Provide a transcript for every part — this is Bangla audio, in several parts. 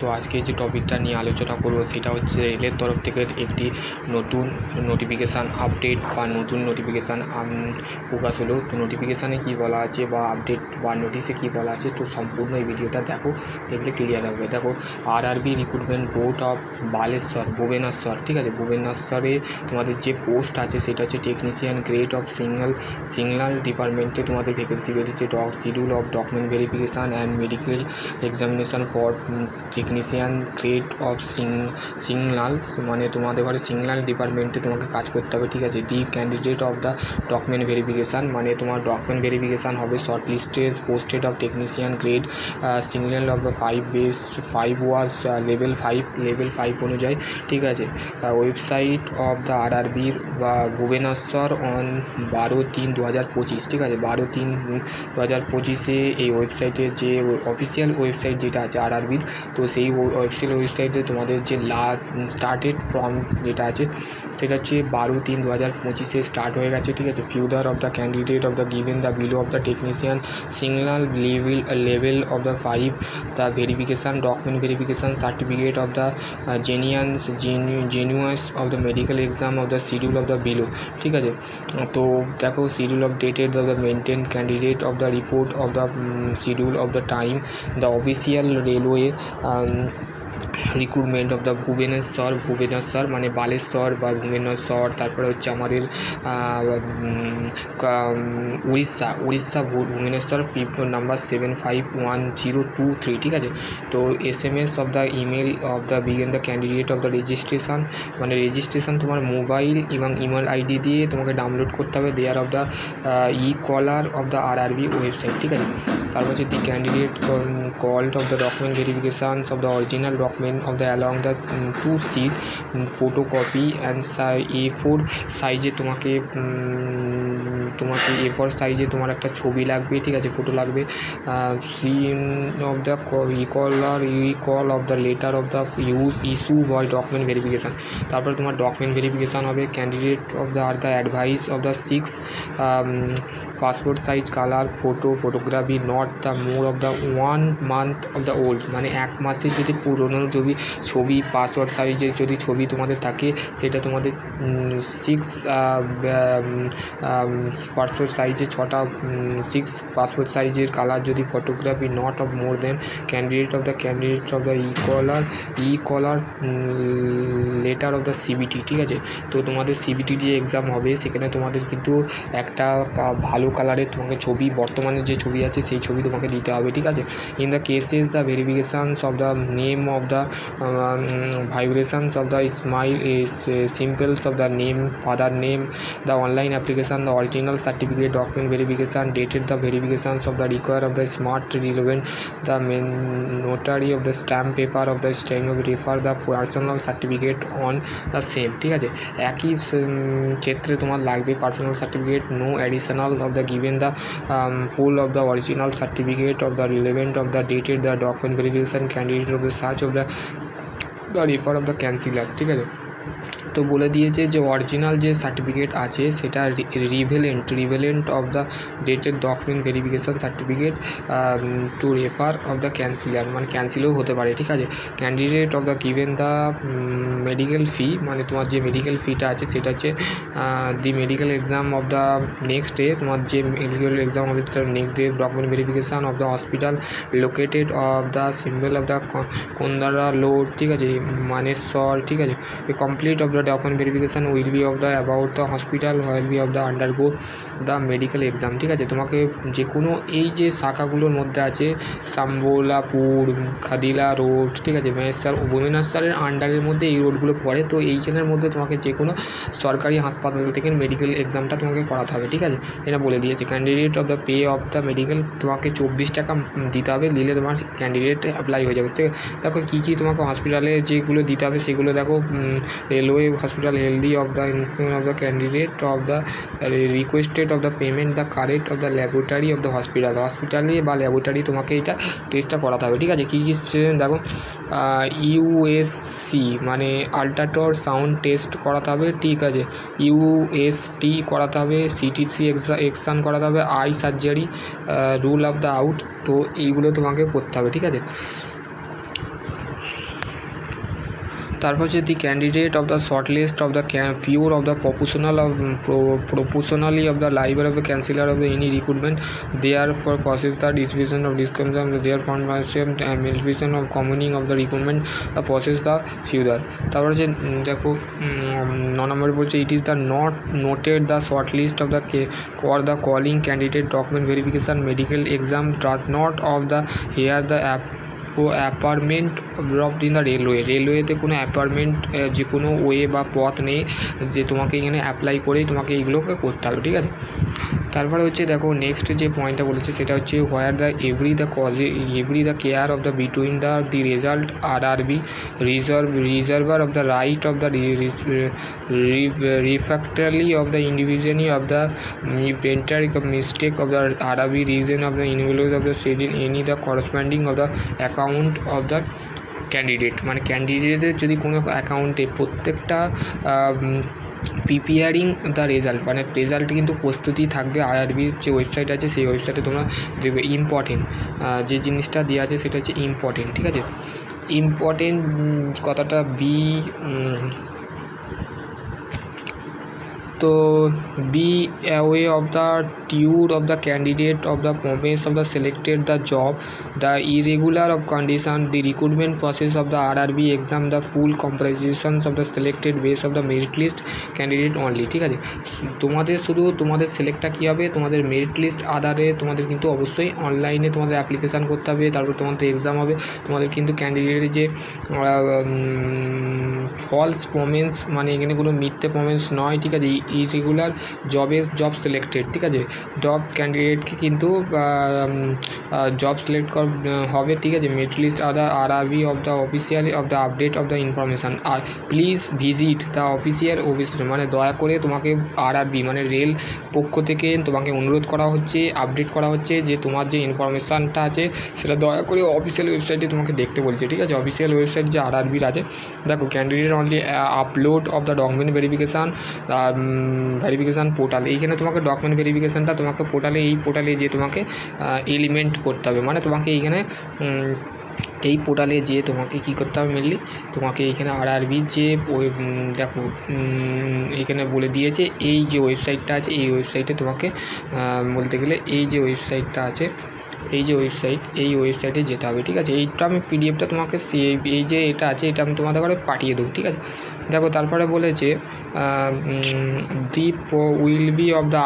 তো আজকে যে টপিকটা নিয়ে আলোচনা করব সেটা হচ্ছে রেলের তরফ থেকে একটি নতুন নোটিফিকেশান আপডেট বা নতুন নোটিফিকেশান প্রকাশ হলো। তো নোটিফিকেশানে কী বলা আছে বা আপডেট বা নোটিশে কী বলা আছে, তো সম্পূর্ণ এই ভিডিওটা দেখো, দেখলে ক্লিয়ার হবে। দেখো, RRB recruitment board of Balasore, Bhubaneswar, ঠিক আছে, ভুবনেশ্বরে তোমাদের যে পোস্ট আছে সেটা হচ্ছে টেকনিশিয়ান গ্রেড অফ সিগন্যাল ডিপার্টমেন্টে তোমাদের ভ্যাকেন্সি বেরিয়েছে। Schedule of document verification and medical examination for technician grade of signal, মানে তোমাদের ঘরে সিগন্যাল ডিপার্টমেন্টে তোমাকে কাজ করতে হবে, ঠিক আছে। দি candidate of the document verification, মানে তোমার ডকুমেন্ট ভেরিফিকেশান হবে short listed posted of technician grade signal of the 5 was level 5 অনুযায়ী, ঠিক আছে। ওয়েবসাইট অফ দ্য আরআরবির বা ভুবনেশ্বর অন 12/3/2025, ঠিক আছে, 12/3/2025 এই ওয়েবসাইটের যে অফিসিয়াল ওয়েবসাইট যেটা আছে আরআরবির, তো সেই অফিসিয়াল ওয়েবসাইটে তোমাদের যে স্টার্টেড ফর্ম যেটা আছে সেটা হচ্ছে 12/3/2025 স্টার্ট হয়ে গেছে, ঠিক আছে। Further of the candidate of the given the below of the technician signal level of the 5 the verification document verification certificate of the genuine of the medical exam of the schedule of the below, ঠিক আছে। তো দেখো, schedule of dated of the maintain candidate of the report of the schedule of the time the official railway recruitment of the Bhubaneswar মানে বালেশ্বর বা ভুবনেশ্বর, তারপরে হচ্ছে আমাদের উড়িষ্যা ভুবনেশ্বর, পিন নাম্বার 751023, ঠিক আছে। তো SMS of the email of the begin the candidate of the registration, মানে রেজিস্ট্রেশন তোমার মোবাইল এবং ইমেল আইডি দিয়ে তোমাকে ডাউনলোড করতে হবে there of the caller of the RRB website, ঠিক আছে। তারপর হচ্ছে the candidate called of the document verifications of the original document of the along the 2 sheet photocopy and A4 সাইজে তোমাকে A4 সাইজে তোমার একটা ছবি লাগবে, ঠিক আছে, ফটো লাগবে। Seen of the call of the letter of the issue by document verification. তারপরে তোমার ডকুমেন্ট ভেরিফিকেশান হবে candidate of the advice of the 6 passport size colour photography not the more of the 1 month of the old, মানে 1 মাসের যদি পুরনো ছবি পাসপোর্ট সাইজের যদি ছবি তোমাদের থাকে সেটা তোমাদের 6 পাসপোর্ট সাইজের 6 পাসপোর্ট সাইজের কালার, যদি photography not of more then candidate of the caller letter of the CBT, ঠিক আছে। তো তোমাদের সিবিটি যে এক্সাম হবে সেখানে তোমাদের কিন্তু একটা ভালো কালারের তোমাকে ছবি, বর্তমানে যে ছবি আছে সেই ছবি তোমাকে দিতে হবে, ঠিক আছে। In the cases the verifications of the name of the vibrations of the smile is simples of the name, father name, the online application, the original certificate document verification dated the verifications of the require of the smart relevant the notary of the stamp paper of the stenographer the personal certificate on the same, ঠিক আছে। একই ক্ষেত্রে তোমার লাগবে personal certificate, no additional of the given the full of the original certificate of the relevant of the dated the document verification candidate of the search of the refer of the canceller, ঠিক আছে। তো বলে দিয়েছে যে অরিজিনাল যে সার্টিফিকেট আছে সেটা relevant of the dated document verification certificate to refer of the canceller, মানে ক্যান্সিলও হতে পারে, ঠিক আছে। Candidate of the given the medical fee, মানে তোমার যে মেডিকেল ফিটা আছে সেটা হচ্ছে the medical exam of the next day, তোমার যে মেডিকেল এক্সাম হবে সেটা next day document verification of the hospital located of the symbol of the Khurda road, ঠিক আছে, মানেশ্বর, ঠিক আছে। Complete of the document verification will be of the about the hospital will be of the undergo the medical exam, ঠিক আছে। তোমাকে যে কোনো এই যে শাখাগুলোর মধ্যে আছে সাম্বোলাপুর, খাদিলা রোড, ঠিক আছে, ভুবনেশ্বরের আন্ডারের মধ্যে এই রোডগুলো পড়ে, তো এইখানের মধ্যে তোমাকে যে কোনো সরকারি হাসপাতাল থেকে মেডিকেল এক্সামটা তোমাকে করাতে হবে, ঠিক আছে। এটা বলে দিয়েছে। Candidate of the pay off the medical, তোমাকে 24 টাকা দিতে হবে, দিলে তোমার ক্যান্ডিডেট অ্যাপ্লাই হয়ে যাবে। দেখো কী তোমাকে হসপিটালে যেগুলো দিতে হবে সেগুলো দেখো, railway hospital healthy of the information of the candidate of the requested of the payment the correct of the laboratory of the হসপিটালে বা ল্যাবরেটরি তোমাকে এটা টেস্টটা করাতে হবে, ঠিক আছে। কী দেখো, ইউএসসি মানে আল্ট্রাটর সাউন্ড টেস্ট করাতে হবে, ঠিক আছে। ইউএসটি করাতে হবে, সিটিসি এক্সান করাতে হবে, eye surgery, rule of the out, তো এইগুলো তোমাকে করতে হবে, ঠিক আছে। তারপর হচ্ছে the candidate of the short list of the pure of the proportionally of the library of the cancellor of the any recruitment therefore causes the distribution of disconnection their formation and distribution of commoning of the recruitment the process the further তারপর হচ্ছে দেখো 9 নম্বরে বলছে it is the not noted the short list of the or the calling candidate document verification medical exam does not of the here the apartment dropped in the রেলওয়েতে কোনো অ্যাপার্টমেন্ট যে কোনো ওয়ে বা পথ নেই যে তোমাকে এখানে অ্যাপ্লাই করেই তোমাকে এইগুলোকে করতে হবে, ঠিক আছে। তারপরে হচ্ছে দেখো নেক্সট যে পয়েন্টটা বলেছে সেটা হচ্ছে where the every the care of the between the result RRB reservoir of the right of the refractorily of the individually of the inventory mistake of the RRB reason of the individual of the setting any the corresponding of the account of the candidate, মানে ক্যান্ডিডেটের যদি কোনো অ্যাকাউন্টে প্রত্যেকটা প্রিপেয়ারিং দ্য রেজাল্ট মানে রেজাল্ট কিন্তু প্রস্তুতি থাকবে RRBর যে ওয়েবসাইট আছে সেই ওয়েবসাইটে তোমরা দেখবে ইম্পর্টেন্ট যে জিনিসটা দেওয়া আছে সেটা হচ্ছে ইম্পর্টেন্ট, ঠিক আছে। ইম্পর্টেন্ট কথাটা তো be aware of the tude of the candidate of the promise of the selected the job the irregular of condition the recruitment process of the RRB exam the full compositions of the selected base of the merit list candidate only, ঠিক আছে। তোমাদের শুধু তোমাদের সিলেক্টটা কী হবে, তোমাদের মেরিট লিস্ট আধারে তোমাদের কিন্তু অবশ্যই অনলাইনে তোমাদের অ্যাপ্লিকেশান করতে হবে, তারপর তোমাদের এক্সাম হবে, তোমাদের কিন্তু ক্যান্ডিডেটের যে ফলস প্রমিস মানে এখানে কোনো মিথ্যে প্রমিস নয়, ঠিক আছে। ইরেগুলার জব সিলেক্টেড, ঠিক আছে। জব ক্যান্ডিডেটকে কিন্তু জব সিলেক্ট হবে, ঠিক আছে। Merit list other RRB of the official of the update of the information আর প্লিজ ভিজিট দ্য অফিসিয়াল মানে দয়া করে তোমাকে RRB মানে রেল পক্ষ থেকে তোমাকে অনুরোধ করা হচ্ছে, আপডেট করা হচ্ছে যে তোমার যে ইনফরমেশানটা আছে সেটা দয়া করে অফিসিয়াল ওয়েবসাইটে তোমাকে দেখতে বলছে, ঠিক আছে। অফিসিয়াল ওয়েবসাইট যে RRBর আছে দেখো candidate only upload of the document verification portal, এইখানে তোমাকে ডকুমেন্ট ভেরিফিকেশানটা তোমাকে পোর্টালে এই পোর্টালে যে তোমাকে এলিমেন্ট করতে হবে, মানে তোমাকে এইখানে এই পোর্টালে যে তোমাকে কী করতে হবে মেনলি তোমাকে এইখানে RRBর যে দেখো এইখানে বলে দিয়েছে এই যে ওয়েবসাইটটা আছে এই ওয়েবসাইটে তোমাকে বলতে গেলে এই যে ওয়েবসাইটটা আছে এই যে এই ওয়েবসাইটে যেতে হবে, ঠিক আছে। এইটা আমি পিডিএফটা তোমাকে এই যে এটা আছে এটা আমি তোমাদের ঘরে পাঠিয়ে দেবো, ঠিক আছে। দেখো তারপরে বলেছে the will be of the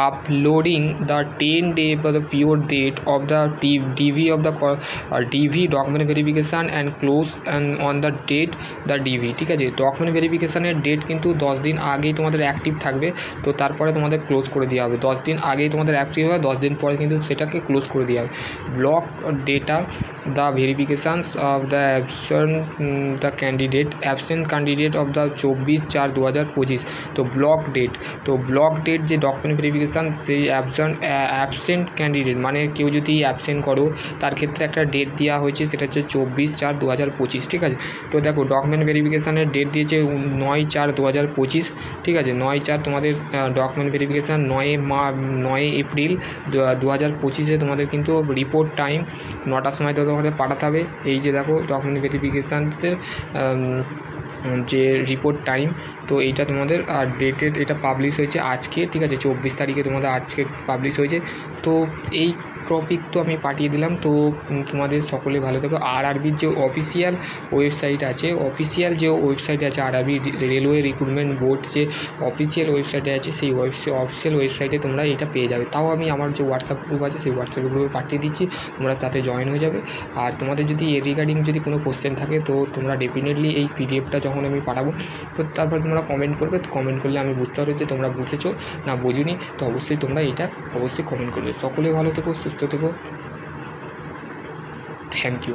uploading the 10 day for the pure date of the DV of the DV document verification and close and on the date the DV, ঠিক আছে। ডকুমেন্ট ভেরিফিকেশানের ডেট কিন্তু 10 দিন আগেই তোমাদের অ্যাক্টিভ থাকবে, তো তারপরে তোমাদের ক্লোজ করে দেওয়া হবে। 10 দিন আগেই তোমাদের অ্যাক্টিভ হবে, 10 দিন পরে কিন্তু সেটাকে ক্লোজ করে দেওয়া হবে। Block data the verifications of the the absent candidate of the 24/4/2025, তো ব্লক ডেট যে ডকুমেন্ট ভেরিফিকেশান সেই অ্যাবসেন্ট ক্যান্ডিডেট মানে কেউ যদি অ্যাবসেন্ট করো তার ক্ষেত্রে একটা ডেট দেওয়া হয়েছে সেটা হচ্ছে 24/4/2025, ঠিক আছে। তো দেখো ডকুমেন্ট ভেরিফিকেশানের ডেট দিয়েছে 9/4/2025, ঠিক আছে। 9/4 তোমাদের ডকুমেন্ট ভেরিফিকেশান 9 এপ্রিল 2025 তোমাদের কিন্তু রিপোর্ট টাইম 9টার সময় তোমাদের পাঠাতে হবে। এই যে দেখো ডকুমেন্ট ভেরিফিকেশানসের যে রিপোর্ট টাইম, তো এইটা তোমাদের আর ডেটেড এটা পাবলিশ হয়েছে আজকে, ঠিক আছে। 24 তারিখে তোমাদের আজকে পাবলিশ হয়েছে। তো এই টপিক তো আমি পাঠিয়ে দিলাম, তো তোমাদের সকলে ভালো থেকো। RRBর যে অফিসিয়াল ওয়েবসাইট আছে RRB রেলওয়ে রিক্রুটমেন্ট বোর্ড যে অফিসিয়াল ওয়েবসাইটে আছে সেই অফিসিয়াল ওয়েবসাইটে তোমরা এটা পেয়ে যাবে। তাও আমি আমার যে হোয়াটসঅ্যাপ গ্রুপ আছে সেই হোয়াটসঅ্যাপ গ্রুপে পাঠিয়ে দিচ্ছি, তোমরা তাতে জয়েন হয়ে যাবে। আর তোমাদের যদি এর রিগার্ডিং যদি কোনো কোশ্চেন থাকে তো তোমরা ডেফিনেটলি এই পিডিএফটা যখন আমি পাঠাবো তো তারপর তোমরা কমেন্ট করবে, কমেন্ট করলে আমি বুঝতে পারবো যে তোমরা বুঝেছো না বোঝোনি, তো অবশ্যই তোমরা এটা অবশ্যই কমেন্ট করবে। সকলে ভালো থেকো, সুস্থ থেকো, থ্যাংক ইউ।